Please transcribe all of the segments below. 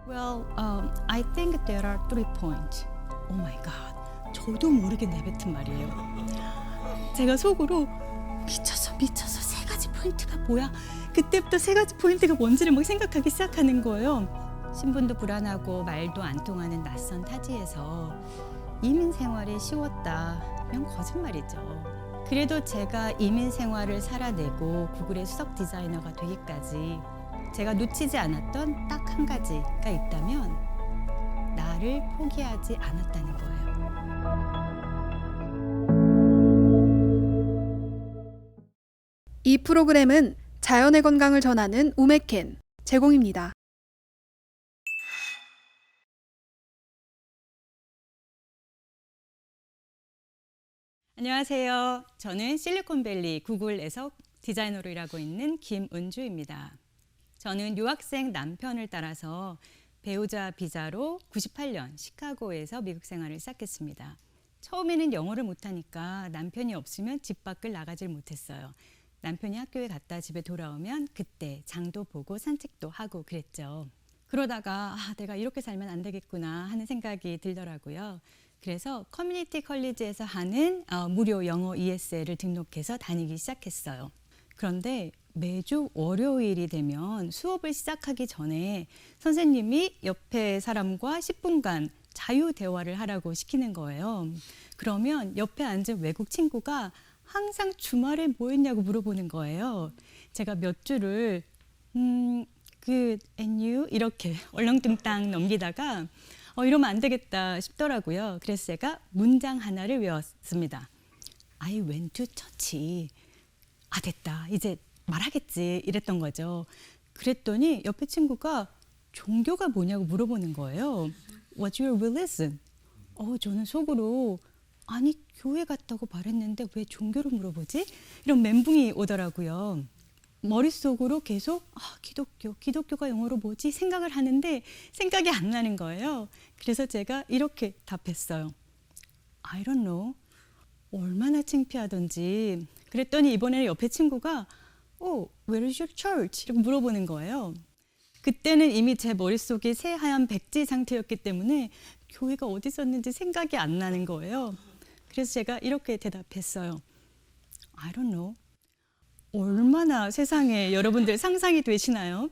Well, I think there are 3 points. Oh my God. 저도 모르게 내뱉은 말이에요. 제가 속으로 미쳐서 3가지 포인트가 뭐야? 그때부터 3가지 포인트가 뭔지를 막 생각하기 시작하는 거예요. 신분도 불안하고 말도 안 통하는 낯선 타지에서 이민 생활이 쉬웠다면 거짓말이죠. 그래도 제가 이민 생활을 살아내고 구글의 수석 디자이너가 되기까지 제가 놓치지 않았던 딱 한 가지가 있다면 나를 포기하지 않았다는 거예요. 이 프로그램은 자연의 건강을 전하는 우메켄 제공입니다. 안녕하세요. 저는 실리콘밸리 구글에서 디자이너로 일하고 있는 김은주입니다. 저는 유학생 남편을 따라서 배우자 비자로 98년 시카고에서 미국 생활을 시작했습니다. 처음에는 영어를 못하니까 남편이 없으면 집 밖을 나가질 못했어요. 남편이 학교에 갔다 집에 돌아오면 그때 장도 보고 산책도 하고 그랬죠. 그러다가 내가 이렇게 살면 안 되겠구나 하는 생각이 들더라고요. 그래서 커뮤니티 컬리지에서 하는 무료 영어 ESL을 등록해서 다니기 시작했어요. 그런데 매주 월요일이 되면 수업을 시작하기 전에 선생님이 옆에 사람과 10분간 자유 대화를 하라고 시키는 거예요. 그러면 옆에 앉은 외국 친구가 항상 주말에 뭐 했냐고 물어보는 거예요. 제가 몇 줄을 good and you 이렇게 얼렁뚱땅 넘기다가 이러면 안 되겠다 싶더라고요. 그래서 제가 문장 하나를 외웠습니다. I went to church. 됐다. 이제 말하겠지. 이랬던 거죠. 그랬더니 옆에 친구가 종교가 뭐냐고 물어보는 거예요. What's your religion? 저는 속으로 아니 교회 갔다고 말했는데 왜 종교를 물어보지? 이런 멘붕이 오더라고요. 머릿속으로 계속 기독교가 영어로 뭐지? 생각을 하는데 생각이 안 나는 거예요. 그래서 제가 이렇게 답했어요. I don't know. 얼마나 창피하던지. 그랬더니 이번에는 옆에 친구가 where is your church? 이렇게 물어보는 거예요. 그때는 이미 제 머릿속이 새하얀 백지 상태였기 때문에 교회가 어디 있었는지 생각이 안 나는 거예요. 그래서 제가 이렇게 대답했어요. I don't know. 얼마나 세상에 여러분들 상상이 되시나요?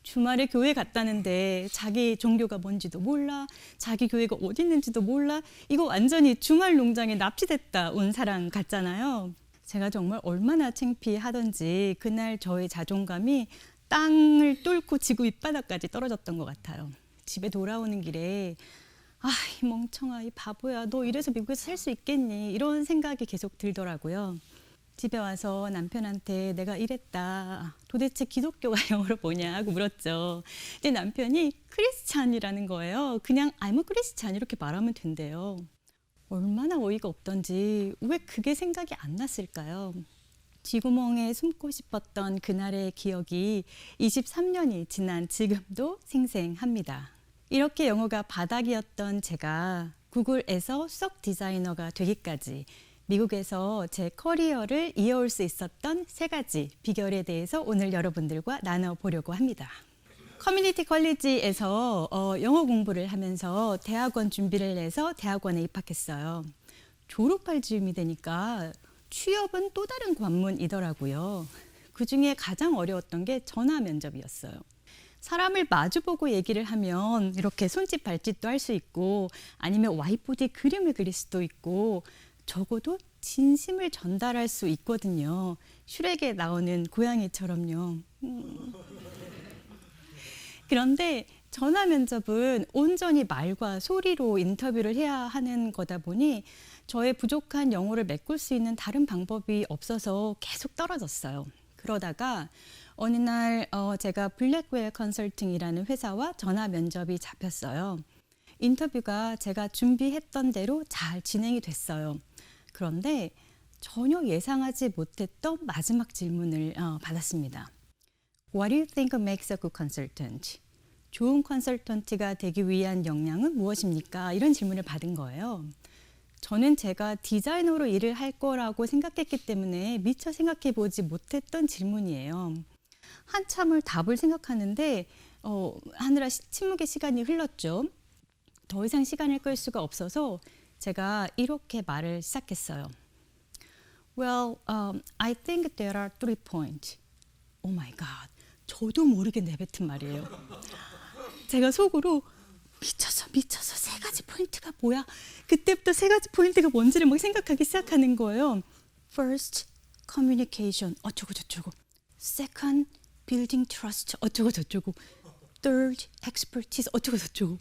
주말에 교회 갔다는데 자기 종교가 뭔지도 몰라, 자기 교회가 어디 있는지도 몰라. 이거 완전히 주말 농장에 납치됐다 온 사람 같잖아요. 제가 정말 얼마나 창피하던지 그날 저의 자존감이 땅을 뚫고 지구 밑바닥까지 떨어졌던 것 같아요. 집에 돌아오는 길에 이 멍청아, 이 바보야, 너 이래서 미국에서 살 수 있겠니? 이런 생각이 계속 들더라고요. 집에 와서 남편한테 내가 이랬다. 도대체 기독교가 영어로 뭐냐고 물었죠. 근데 남편이 크리스찬이라는 거예요. 그냥 I'm a Christian 이렇게 말하면 된대요. 얼마나 어이가 없던지 왜 그게 생각이 안 났을까요? 쥐구멍에 숨고 싶었던 그날의 기억이 23년이 지난 지금도 생생합니다. 이렇게 영어가 바닥이었던 제가 구글에서 수석 디자이너가 되기까지 미국에서 제 커리어를 이어올 수 있었던 3가지 비결에 대해서 오늘 여러분들과 나눠보려고 합니다. 커뮤니티 컬리지에서 영어 공부를 하면서 대학원 준비를 해서 대학원에 입학했어요. 졸업할 즈음이 되니까 취업은 또 다른 관문이더라고요. 그중에 가장 어려웠던 게 전화 면접이었어요. 사람을 마주보고 얘기를 하면 이렇게 손짓 발짓도 할 수 있고 아니면 와이트보드에 그림을 그릴 수도 있고 적어도 진심을 전달할 수 있거든요. 슈렉에 나오는 고양이처럼요. 그런데 전화 면접은 온전히 말과 소리로 인터뷰를 해야 하는 거다 보니 저의 부족한 영어를 메꿀 수 있는 다른 방법이 없어서 계속 떨어졌어요. 그러다가 어느 날 제가 블랙웰 컨설팅이라는 회사와 전화 면접이 잡혔어요. 인터뷰가 제가 준비했던 대로 잘 진행이 됐어요. 그런데 전혀 예상하지 못했던 마지막 질문을 받았습니다. What do you think makes a good consultant? 좋은 컨설턴트가 되기 위한 역량은 무엇입니까? 이런 질문을 받은 거예요. 저는 제가 디자이너로 일을 할 거라고 생각했기 때문에 미처 생각해 보지 못했던 질문이에요. 한참을 답을 생각하는데 하느라 침묵의 시간이 흘렀죠. 더 이상 시간을 끌 수가 없어서 제가 이렇게 말을 시작했어요. Well, I think there are 3 points. Oh my God. 저도 모르게 내뱉은 말이에요. 제가 속으로 미쳐서 3가지 포인트가 뭐야? 그때부터 3가지 포인트가 뭔지를 막 생각하기 시작하는 거예요. First, communication 어쩌고 저쩌고. Second, building trust 어쩌고 저쩌고. Third, expertise 어쩌고 저쩌고.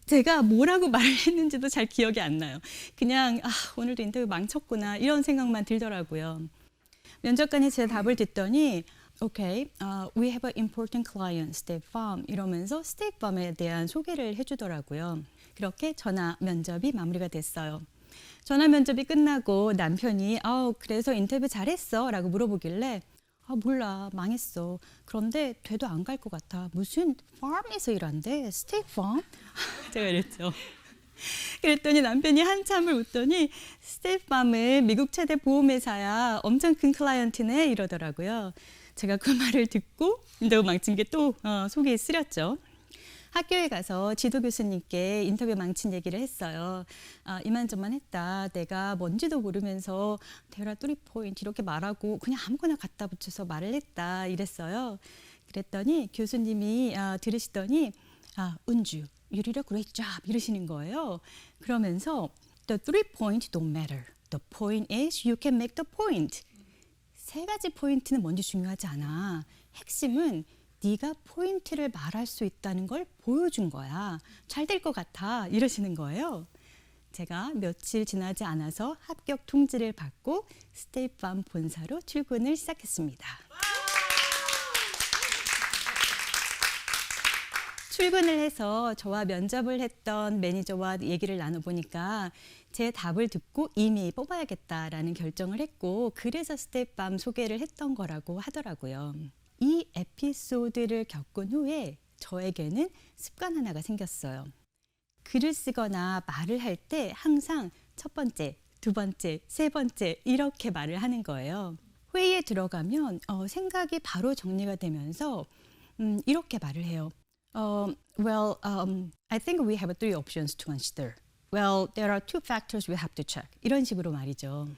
제가 뭐라고 말을 했는지도 잘 기억이 안 나요. 그냥 오늘도 인터뷰 망쳤구나 이런 생각만 들더라고요. 면접관이 제 답을 듣더니 Okay, we have an important client, State Farm 이러면서 State Farm에 대한 소개를 해주더라고요. 그렇게 전화 면접이 마무리가 됐어요. 전화 면접이 끝나고 남편이 그래서 인터뷰 잘했어 라고 물어보길래 몰라 망했어. 그런데 돼도 안 갈 것 같아. 무슨 farm에서 일한대? State Farm? 제가 이랬죠. 그랬더니 남편이 한참을 웃더니 State Farm은 미국 최대 보험회사야. 엄청 큰 클라이언트네 이러더라고요. 제가 그 말을 듣고 인터뷰 망친 게 또 속이 쓰렸죠. 학교에 가서 지도 교수님께 인터뷰 망친 얘기를 했어요. 이만저만 했다. 내가 뭔지도 모르면서 대라 3 포인트 이렇게 말하고 그냥 아무거나 갖다 붙여서 말을 했다. 이랬어요. 그랬더니 교수님이 들으시더니 은주, you did a great job 이러시는 거예요. 그러면서 the 3 points don't matter. The point is you can make the point. 3가지 포인트는 뭔지 중요하지 않아. 핵심은 네가 포인트를 말할 수 있다는 걸 보여준 거야. 잘 될 것 같아. 이러시는 거예요. 제가 며칠 지나지 않아서 합격 통지를 받고 스테이팜 본사로 출근을 시작했습니다. 출근을 해서 저와 면접을 했던 매니저와 얘기를 나눠보니까 제 답을 듣고 이미 뽑아야겠다라는 결정을 했고 그래서 스테이팜 소개를 했던 거라고 하더라고요. 이 에피소드를 겪은 후에 저에게는 습관 하나가 생겼어요. 글을 쓰거나 말을 할 때 항상 첫 번째, 두 번째, 세 번째 이렇게 말을 하는 거예요. 회의에 들어가면 생각이 바로 정리가 되면서 이렇게 말을 해요. Well, I think we have 3 options to consider. Well, there are 2 factors we have to check. 이런 식으로 말이죠.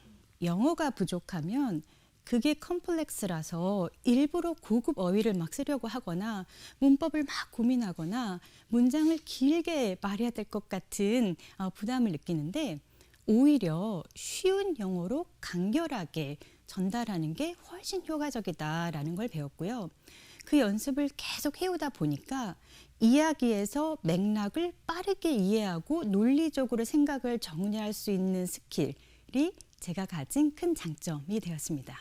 영어가 부족하면 그게 컴플렉스라서 일부러 고급 어휘를 막 쓰려고 하거나 문법을 막 고민하거나 문장을 길게 말해야 될 것 같은 부담을 느끼는데 오히려 쉬운 영어로 간결하게 전달하는 게 훨씬 효과적이다라는 걸 배웠고요. 그 연습을 계속 해오다 보니까 이야기에서 맥락을 빠르게 이해하고 논리적으로 생각을 정리할 수 있는 스킬이 제가 가진 큰 장점이 되었습니다.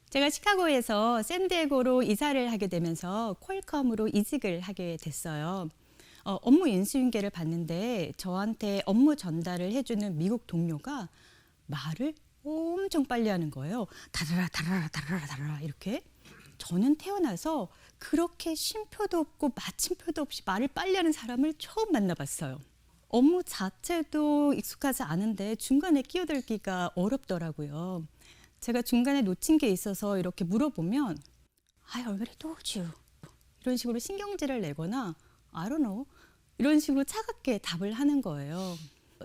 제가 시카고에서 샌디에고로 이사를 하게 되면서 퀄컴으로 이직을 하게 됐어요. 업무 인수인계를 봤는데 저한테 업무 전달을 해주는 미국 동료가 말을 엄청 빨리 하는 거예요. 다라라 다라라 다라라 다라라 이렇게. 저는 태어나서 그렇게 쉼표도 없고 마침표도 없이 말을 빨리 하는 사람을 처음 만나봤어요. 업무 자체도 익숙하지 않은데 중간에 끼어들기가 어렵더라고요. 제가 중간에 놓친 게 있어서 이렇게 물어보면 I already told you 이런 식으로 신경질을 내거나 I don't know 이런 식으로 차갑게 답을 하는 거예요.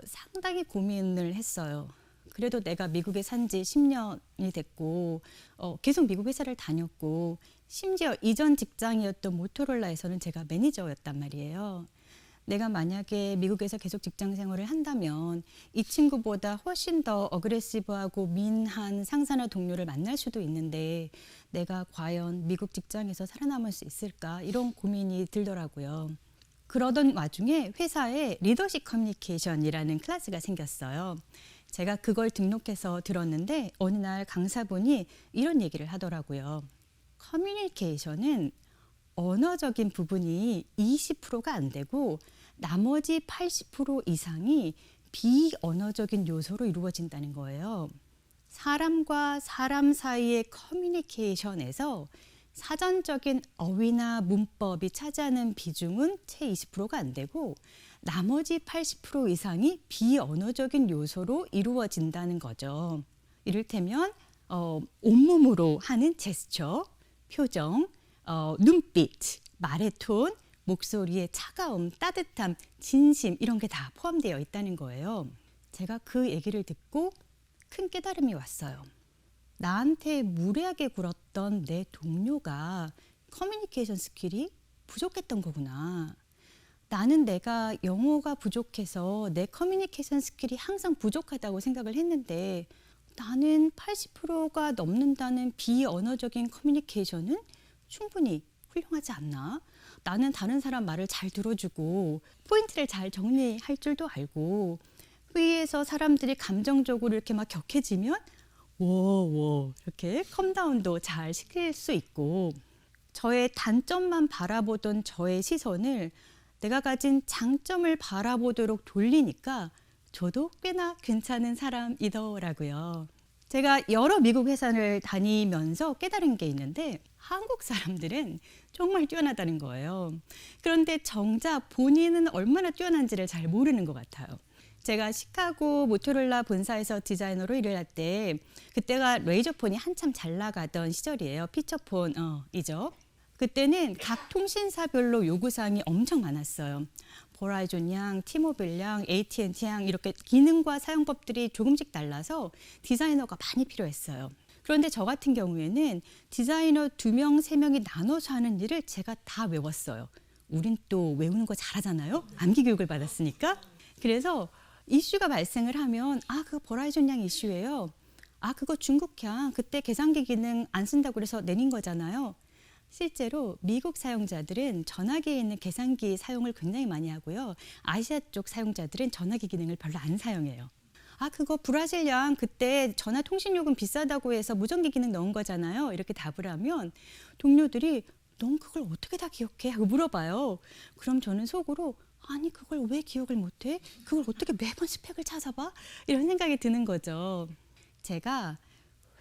상당히 고민을 했어요. 그래도 내가 미국에 산 지 10년이 됐고 계속 미국 회사를 다녔고 심지어 이전 직장이었던 모토로라에서는 제가 매니저였단 말이에요. 내가 만약에 미국에서 계속 직장 생활을 한다면 이 친구보다 훨씬 더 어그레시브하고 민한 상사나 동료를 만날 수도 있는데 내가 과연 미국 직장에서 살아남을 수 있을까 이런 고민이 들더라고요. 그러던 와중에 회사에 리더십 커뮤니케이션이라는 클래스가 생겼어요. 제가 그걸 등록해서 들었는데 어느 날 강사분이 이런 얘기를 하더라고요. 커뮤니케이션은 언어적인 부분이 20%가 안 되고 나머지 80% 이상이 비언어적인 요소로 이루어진다는 거예요. 사람과 사람 사이의 커뮤니케이션에서 사전적인 어휘나 문법이 차지하는 비중은 채 20%가 안 되고 나머지 80% 이상이 비언어적인 요소로 이루어진다는 거죠. 이를테면 온몸으로 하는 제스처, 표정, 눈빛, 말의 톤, 목소리에 차가움, 따뜻함, 진심 이런 게 다 포함되어 있다는 거예요. 제가 그 얘기를 듣고 큰 깨달음이 왔어요. 나한테 무례하게 굴었던 내 동료가 커뮤니케이션 스킬이 부족했던 거구나. 나는 내가 영어가 부족해서 내 커뮤니케이션 스킬이 항상 부족하다고 생각을 했는데 나는 80%가 넘는다는 비언어적인 커뮤니케이션은 충분히 훌륭하지 않나? 나는 다른 사람 말을 잘 들어주고 포인트를 잘 정리할 줄도 알고 회의에서 사람들이 감정적으로 이렇게 막 격해지면 워 이렇게 컴다운도 잘 시킬 수 있고 저의 단점만 바라보던 저의 시선을 내가 가진 장점을 바라보도록 돌리니까 저도 꽤나 괜찮은 사람이더라고요. 제가 여러 미국 회사를 다니면서 깨달은 게 있는데 한국 사람들은 정말 뛰어나다는 거예요. 그런데 정작 본인은 얼마나 뛰어난지를 잘 모르는 것 같아요. 제가 시카고 모토로라 본사에서 디자이너로 일을 할 때 그때가 레이저폰이 한참 잘 나가던 시절이에요. 피처폰이죠. 그때는 각 통신사별로 요구사항이 엄청 많았어요. 버라이존 양, 티모빌 양, AT&T 양 이렇게 기능과 사용법들이 조금씩 달라서 디자이너가 많이 필요했어요. 그런데 저 같은 경우에는 디자이너 2명, 3명이 나눠서 하는 일을 제가 다 외웠어요. 우린 또 외우는 거 잘하잖아요. 암기 교육을 받았으니까. 그래서 이슈가 발생을 하면 그거 버라이존 양 이슈예요. 그거 중국향 그때 계산기 기능 안 쓴다고 그래서 내린 거잖아요. 실제로 미국 사용자들은 전화기에 있는 계산기 사용을 굉장히 많이 하고요. 아시아 쪽 사용자들은 전화기 기능을 별로 안 사용해요. 그거 브라질 양 그때 전화 통신 요금 비싸다고 해서 무전기 기능 넣은 거잖아요. 이렇게 답을 하면 동료들이 넌 그걸 어떻게 다 기억해? 하고 물어봐요. 그럼 저는 속으로 아니 그걸 왜 기억을 못해? 그걸 어떻게 매번 스펙을 찾아봐? 이런 생각이 드는 거죠. 제가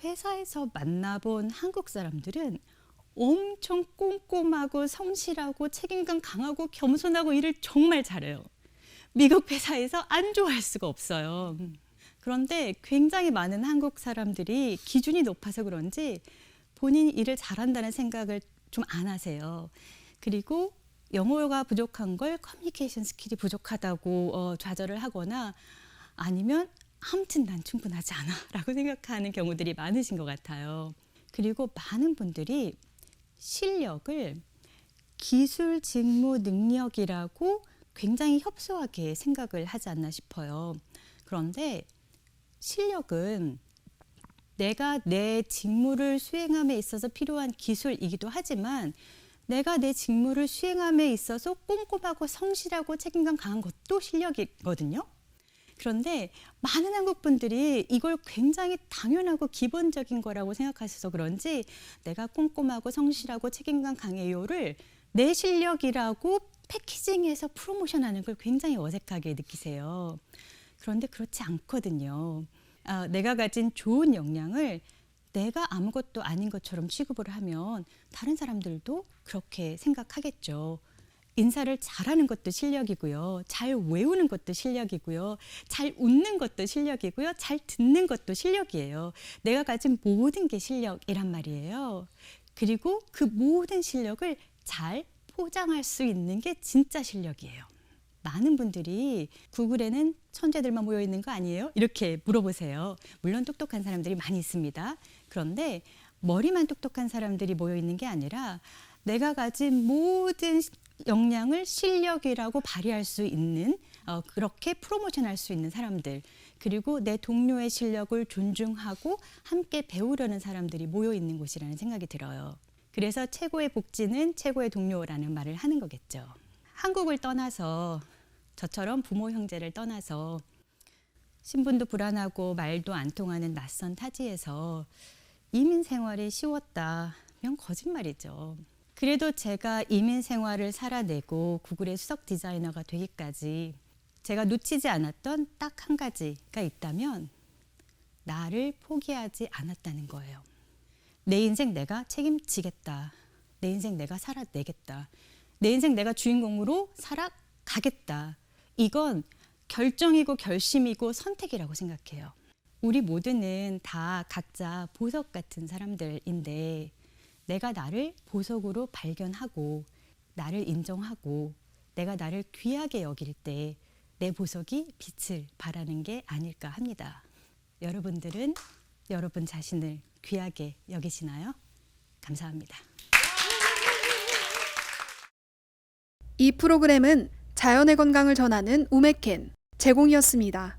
회사에서 만나본 한국 사람들은 엄청 꼼꼼하고 성실하고 책임감 강하고 겸손하고 일을 정말 잘해요. 미국 회사에서 안 좋아할 수가 없어요. 그런데 굉장히 많은 한국 사람들이 기준이 높아서 그런지 본인이 일을 잘한다는 생각을 좀 안 하세요. 그리고 영어가 부족한 걸 커뮤니케이션 스킬이 부족하다고 좌절을 하거나 아니면 아무튼 난 충분하지 않아 라고 생각하는 경우들이 많으신 것 같아요. 그리고 많은 분들이 실력을 기술 직무 능력이라고 굉장히 협소하게 생각을 하지 않나 싶어요. 그런데 실력은 내가 내 직무를 수행함에 있어서 필요한 기술이기도 하지만 내가 내 직무를 수행함에 있어서 꼼꼼하고 성실하고 책임감 강한 것도 실력이거든요. 그런데 많은 한국 분들이 이걸 굉장히 당연하고 기본적인 거라고 생각하셔서 그런지 내가 꼼꼼하고 성실하고 책임감 강해요를 내 실력이라고 패키징해서 프로모션하는 걸 굉장히 어색하게 느끼세요. 그런데 그렇지 않거든요. 내가 가진 좋은 역량을 내가 아무것도 아닌 것처럼 취급을 하면 다른 사람들도 그렇게 생각하겠죠. 인사를 잘하는 것도 실력이고요. 잘 외우는 것도 실력이고요. 잘 웃는 것도 실력이고요. 잘 듣는 것도 실력이에요. 내가 가진 모든 게 실력이란 말이에요. 그리고 그 모든 실력을 잘 포장할 수 있는 게 진짜 실력이에요. 많은 분들이 구글에는 천재들만 모여 있는 거 아니에요? 이렇게 물어보세요. 물론 똑똑한 사람들이 많이 있습니다. 그런데 머리만 똑똑한 사람들이 모여 있는 게 아니라 내가 가진 모든 역량을 실력이라고 발휘할 수 있는 그렇게 프로모션할 수 있는 사람들 그리고 내 동료의 실력을 존중하고 함께 배우려는 사람들이 모여 있는 곳이라는 생각이 들어요. 그래서 최고의 복지는 최고의 동료라는 말을 하는 거겠죠. 한국을 떠나서 저처럼 부모 형제를 떠나서 신분도 불안하고 말도 안 통하는 낯선 타지에서 이민 생활이 쉬웠다면 거짓말이죠. 그래도 제가 이민 생활을 살아내고 구글의 수석 디자이너가 되기까지 제가 놓치지 않았던 딱 한 가지가 있다면 나를 포기하지 않았다는 거예요. 내 인생 내가 책임지겠다. 내 인생 내가 살아내겠다. 내 인생 내가 주인공으로 살아가겠다. 이건 결정이고 결심이고 선택이라고 생각해요. 우리 모두는 다 각자 보석 같은 사람들인데 내가 나를 보석으로 발견하고 나를 인정하고 내가 나를 귀하게 여길 때 내 보석이 빛을 발하는 게 아닐까 합니다. 여러분들은 여러분 자신을 귀하게 여기시나요? 감사합니다. 이 프로그램은 자연의 건강을 전하는 우메켄 제공이었습니다.